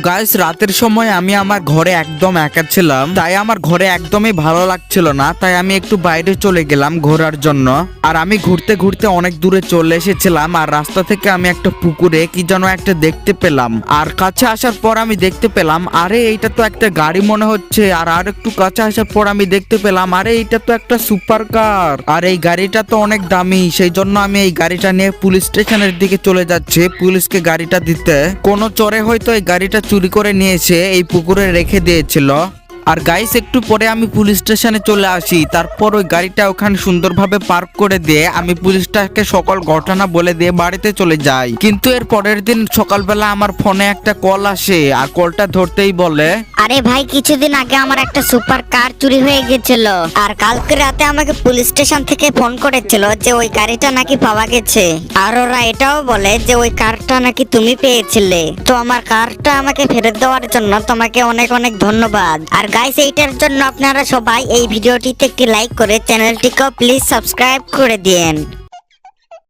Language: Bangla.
গাইস রাতের সময় আমি আমার ঘরে একদম একা ছিলাম, তাই আমার ঘরে একদমই ভালো লাগছিল না, তাই আমি একটু বাইরে চলে গেলাম ঘোরার জন্য। আর আমি ঘুরতে ঘুরতে অনেক দূরে চলে এসেছিলাম, আর রাস্তা থেকে আমি একটা পুকুরে কি যেন একটা দেখতে পেলাম। আর কাছে আসার পর আমি দেখতে পেলাম আরে এইটা তো একটা গাড়ি মনে হচ্ছে। আর একটু কাছে আসার পর আমি দেখতে পেলাম আরে এইটা তো একটা সুপার কার, আর এই গাড়িটা তো অনেক দামি। সেই জন্য আমি এই গাড়িটা নিয়ে পুলিশ স্টেশনের দিকে চলে যাচ্ছি পুলিশকে গাড়িটা দিতে। কোনো চোরে হয়তো এই গাড়িটা চুরি করে নিয়ে এসে এই পুকুরে রেখে দিয়েছিল। আর গাইস একটু পরে আমি পুলিশ স্টেশনে চলে আসি, তারপর ওই গাড়িটা ওখানে সুন্দরভাবে পার্ক করে দিয়ে আমি পুলিশটাকে সকল ঘটনা বলে দিয়ে বাড়িতে চলে যাই। কিন্তু এর পরের দিন সকালবেলা আমার ফোনে একটা কল আসে, আর কলটা ধরতেই বলে, আরে ভাই, কিছুদিন আগে আমার একটা সুপার কার চুরি হয়ে গেছিল, আর কালকে রাতে আমাকে পুলিশ স্টেশন থেকে ফোন করেছিল যে ওই গাড়িটা নাকি পাওয়া গেছে। আর ওরা এটাও বলে যে ওই কারটা নাকি তুমি পেয়েছিলে। তো আমার কারটা আমাকে ফেরত দেওয়ার জন্য তোমাকে অনেক অনেক ধন্যবাদ। আর গাইস, এইটার জন্য আপনারা সবাই এই ভিডিওটিতে একটি লাইক করে চ্যানেলটিকেও প্লিজ সাবস্ক্রাইব করে দিন।